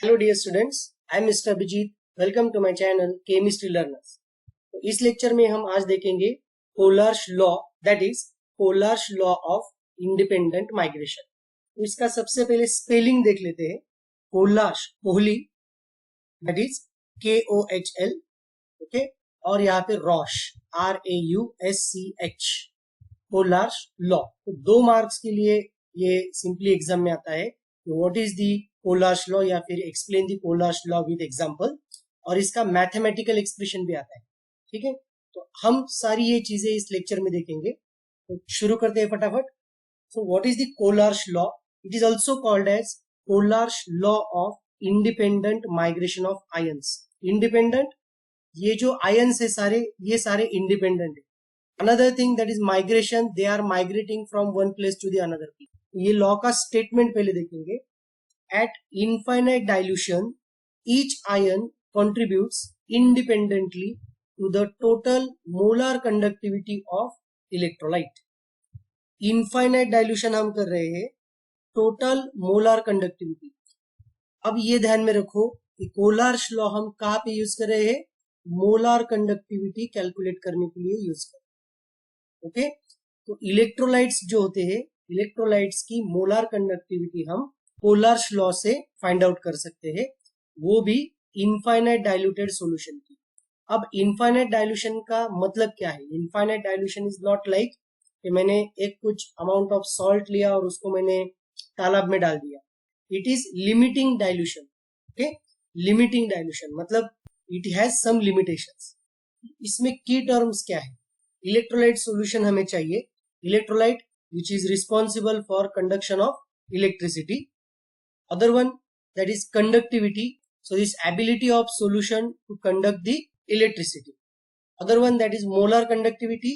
Hello dear students, I am Mr. Abhijit. Welcome to my channel Chemistry Learners. तो इस lecture में हम आज देखेंगे polar's law, that is polar's law of independent migration. तो इसका सबसे पहले स्पेलिंग देख लेते हैं। पोलार्स कोहली, दैट इज KOHL, ओके, और यहाँ पे रॉश RAUSCH, पोलार्स लॉ। तो 2 मार्क्स के लिए ये सिंपली एग्जाम में आता है। व्हाट इज दी पोलार्स लॉ या फिर explain the पोलार्स law with example, और इसका मैथमेटिकल एक्सप्रेशन भी आता है। ठीक है, तो हम सारी ये चीजें इस लेक्चर में देखेंगे। तो शुरू करते हैं फटाफट। So what is the पोलार्स law? It is also called as polar's law of independent migration of ions. Independent, ये जो आयंस है सारे, ये सारे इंडिपेंडेंट है। Another thing that is migration, they are migrating from one place to the another place. ये law का statement पहले देखेंगे। At infinite dilution, each ion contributes independently to the total molar conductivity of electrolyte. Infinite dilution हम कर रहे हैं, total molar conductivity। अब ये ध्यान में रखो कि पोलार्स लॉ हम कहाँ पे यूज कर रहे हैं? मोलार कंडक्टिविटी कैलकुलेट करने के लिए यूज कर रहे हैं। ओके, तो इलेक्ट्रोलाइट्स जो होते हैं, इलेक्ट्रोलाइट्स की मोलार कंडक्टिविटी हम पोलार्स लॉ से फाइंड आउट कर सकते हैं, वो भी इनफाइनाइट डाइल्यूटेड सॉल्यूशन की। अब इनफाइनाइट डाइल्यूशन का मतलब क्या है? Infinite dilution is not like कि मैंने एक कुछ अमाउंट ऑफ सॉल्ट लिया और उसको मैंने तालाब में डाल दिया। It is limiting dilution. Okay, limiting dilution मतलब इट हैज सम लिमिटेशंस। इसमें की टर्म्स क्या है? इलेक्ट्रोलाइट सॉल्यूशन हमें चाहिए, electrolyte which is responsible for conduction of electricity. Other one, that is conductivity, so this ability of solution to conduct the electricity. Other one, that is molar conductivity,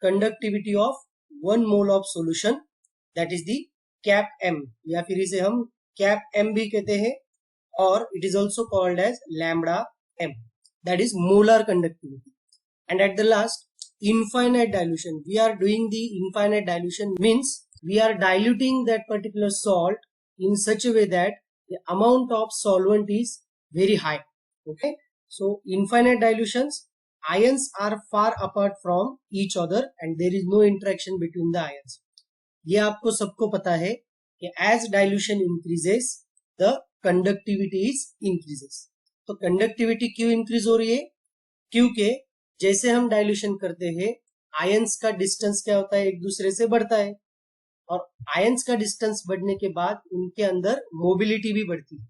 conductivity of 1 mole of solution, that is the cap m, या फिर इसे हम cap m भी कहते हैं, और it is also called as lambda m, that is molar conductivity. And at the last, infinite dilution. We are doing the infinite dilution, means we are diluting that particular salt in such a way that the amount of solvent is very high. Okay, so infinite dilutions, ions are far apart from each other and there is no interaction between the ions. ये आपको सबको पता है कि as dilution increases, the conductivity is increases. तो conductivity क्यों increase हो रही है? क्योंकि जैसे हम डाइल्यूशन करते हैं, आयंस का डिस्टेंस क्या होता है? एक दूसरे से बढ़ता है, और आयंस का डिस्टेंस बढ़ने के बाद उनके अंदर मोबिलिटी भी बढ़ती है।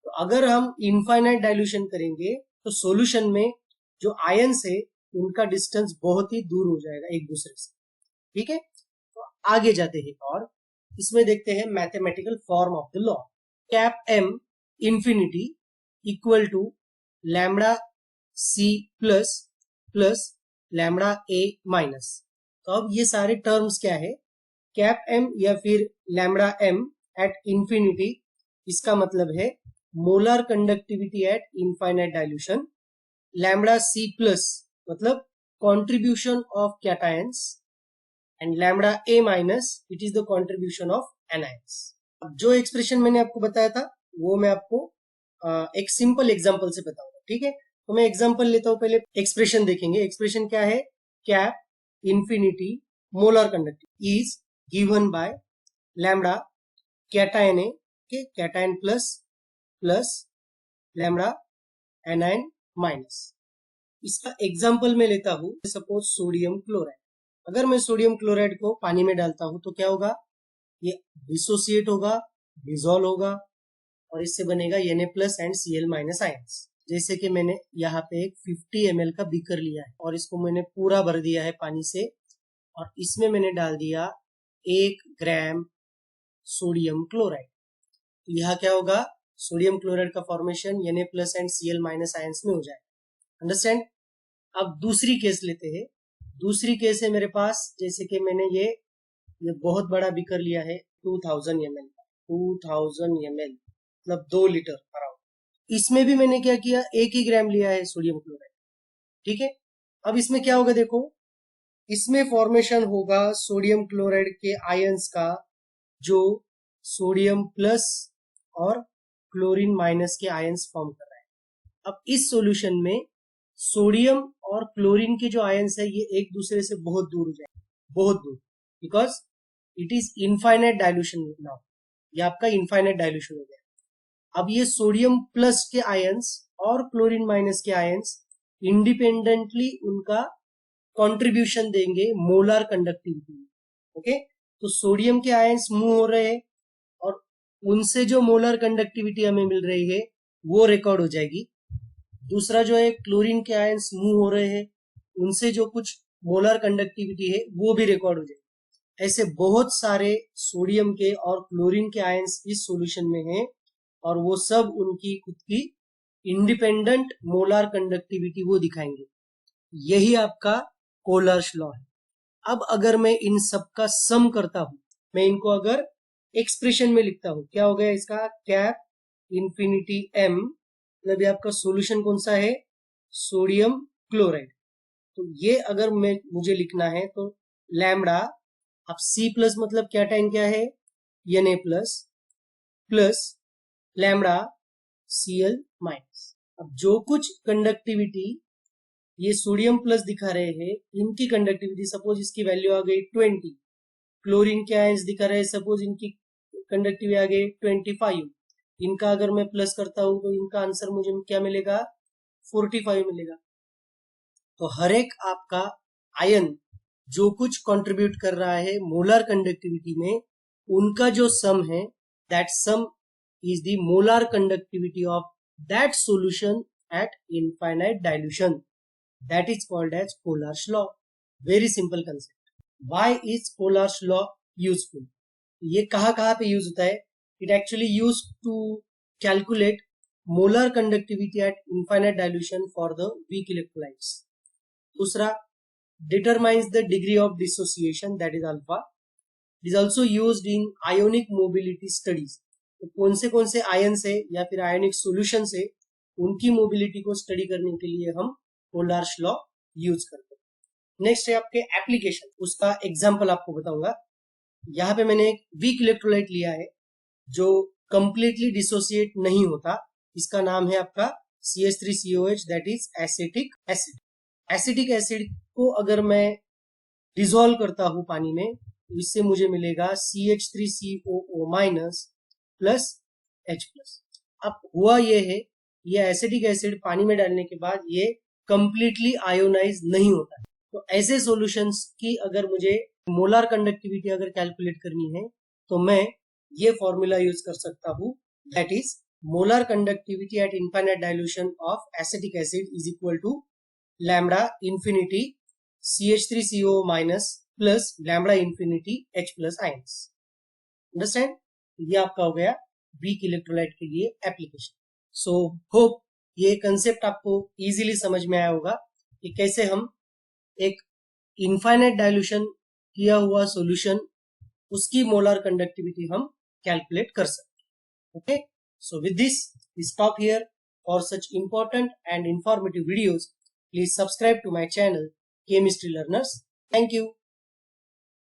तो अगर हम इनफाइनाइट डाइल्यूशन करेंगे तो सॉल्यूशन में जो आयंस है उनका डिस्टेंस बहुत ही दूर हो जाएगा एक दूसरे से। ठीक है, तो आगे जाते हैं और इसमें देखते हैं mathematical form of the law. Cap m infinity equal to lambda c plus plus lambda a minus. तो अब ये सारे टर्म्स क्या है? कैप m या फिर लैम्डा m एट इंफिनिटी, इसका मतलब है molar conductivity at infinite dilution. Lambda c plus मतलब contribution of cations, and lambda a minus it is the contribution of anions. अब जो एक्सप्रेशन मैंने आपको बताया था वो मैं आपको एक सिंपल एग्जांपल से बताऊंगा। ठीक है, तो मैं एग्जांपल लेता हूं, पहले एक्सप्रेशन देखेंगे। एक्सप्रेशन क्या है? Cap infinity molar conductivity is given by lambda cation A, okay, cation plus plus lambda anion minus। इसका एग्जांपल मैं लेता हूं, सपोज सोडियम क्लोराइड। अगर मैं सोडियम क्लोराइड को पानी में डालता हूं तो क्या होगा? ये डिसोसिएट होगा, डिसॉल्व होगा, और इससे बनेगा Na plus and Cl minus ions. जैसे कि मैंने यहाँ पे एक 50 ml का बीकर लिया है और इसको मैंने पूरा भर दिया है पानी से, और इसमें मैंने डाल दिया 1 ग्राम सोडियम क्लोराइड। तो यहाँ क्या होगा? सोडियम क्लोराइड का formation Na plus and Cl minus ions में हो जाएगा। अंडरस्टैंड? अब दूसरी केस लेते हैं। दूसरी केस है मेरे पास, जैसे कि मैंने ये बहुत बड़ा बीकर लिया है 2000 ml का, 2000 ml मतलब 2 लीटर अराउंड। इसमें भी मैंने क्या किया? 1 ही ग्राम लिया है सोडियम क्लोराइड। ठीक है, अब इसमें क्या होगा? देखो, इसमें फॉर्मेशन होगा सोडियम क्लोराइड के आयंस का, जो सोडियम प्लस और क्लोरीन माइनस के आयंस फॉर्म कर रहा है। अब इस सॉल्यूशन में सोडियम और क्लोरीन के जो आयंस है ये एक दूसरे से बहुत दूर हो जाएंगे, बहुत दूर, because it is infinite dilution now, ये आपका इनफाइनाइट डाइल्यूशन हो गया। अब ये सोडियम प्लस के आयंस और क्लोरीन माइनस के आयंस इंडिपेंडेंटली उनका कंट्रीब्यूशन देंगे मोलर कंडक्टिविटी में। ओके, तो सोडियम के आयंस मूव हो रहे हैं और उनसे जो मोलर कंडक्टिविटी हमें मिल रही है वो रिकॉर्ड हो जाएगी। दूसरा जो है क्लोरीन के आयंस मूव हो रहे हैं, उनसे जो कुछ मोलर कंडक्टिविटी है वो भी रिकॉर्ड हो जाएगी। ऐसे बहुत सारे सोडियम के और क्लोरीन के आयंस इस सॉल्यूशन में हैं और वो सब उनकी खुद की इंडिपेंडेंट मोलर कंडक्टिविटी वो दिखाएंगे। यही आपका कोलर्स लॉ है। अब अगर मैं इन सब का सम करता हूं, मैं इनको अगर एक्सप्रेशन में लिखता हूं, क्या हो गया इसका, कैप इंफिनिटी m, मतलब ये आपका सॉल्यूशन कौन सा है, सोडियम क्लोराइड। तो ये अगर मुझे लिखना है तो लैम्डा, अब C प्लस मतलब क्या टाइम क्या है, Na plus plus lambda Cl minus. अब जो कुछ कंडक्टिविटी ये सोडियम प्लस दिखा रहे हैं, इनकी कंडक्टिविटी सपोज इसकी वैल्यू आ गई 20, क्लोरीन के आयंस दिखा रहे हैं सपोज इनकी कंडक्टिविटी आ गई 25, इनका अगर मैं प्लस करता हूं तो इनका आंसर मुझे क्या मिलेगा, 45 मिलेगा। तो हर एक आपका आयन जो कुछ कंट्रीब्यूट कर रहा है मोलर कंडक्टिविटी में, उनका जो सम है, that sum is the molar conductivity of that solution at infinite dilution, that is called as Kohlrausch's law. Very simple concept. Why is Kohlrausch's law useful, ये कहाँ पे यूज होता है, it actually use to calculate molar conductivity at infinite dilution for the weak electrolytes. दूसरा, determines the degree of dissociation, that is alpha. It is also used in ionic mobility studies. तो कौन से ions है या फिर ionic solution है, उनकी mobility को स्टडी करने के लिए हम कोलर्स लॉ यूज करते हैं। नेक्स्ट है आपके एप्लीकेशन, उसका एग्जांपल आपको बताऊंगा। यहाँ पे मैंने एक वीक इलेक्ट्रोलाइट लिया है जो कंप्लीटली डिसोसिएट नहीं होता, इसका नाम है आपका CH3COH, that is acetic acid. Acetic acid को अगर मैं डिसॉल्व करता हूं पानी में, तो इससे मुझे मिलेगा CH3COO minus plus H plus. अब हुआ ये है, ये एसिटिक एसिड पानी में डालने के बाद ये कंप्लीटली आयोनाइज नहीं होता है। तो ऐसे सॉल्यूशंस की अगर मुझे मोलर कंडक्टिविटी अगर कैलकुलेट करनी है तो मैं ये फॉर्मूला यूज कर सकता हूं, that is molar conductivity at infinite dilution of acetic acid is equal to lambda infinity CH3CO minus plus lambda infinity H plus ions. Understand, ये आपका हो गया वीक इलेक्ट्रोलाइट के लिए एप्लीकेशन। सो होप ये कंसेप्ट आपको इजीली समझ में आया होगा कि कैसे हम एक इनफाइनाइट डाइल्यूशन किया हुआ सॉल्यूशन, उसकी मोलर कंडक्टिविटी हम कैलकुलेट कर सकते हैं। Okay, so with this we stop here. For such important and informative videos, please subscribe to my channel Chemistry Learners. Thank you.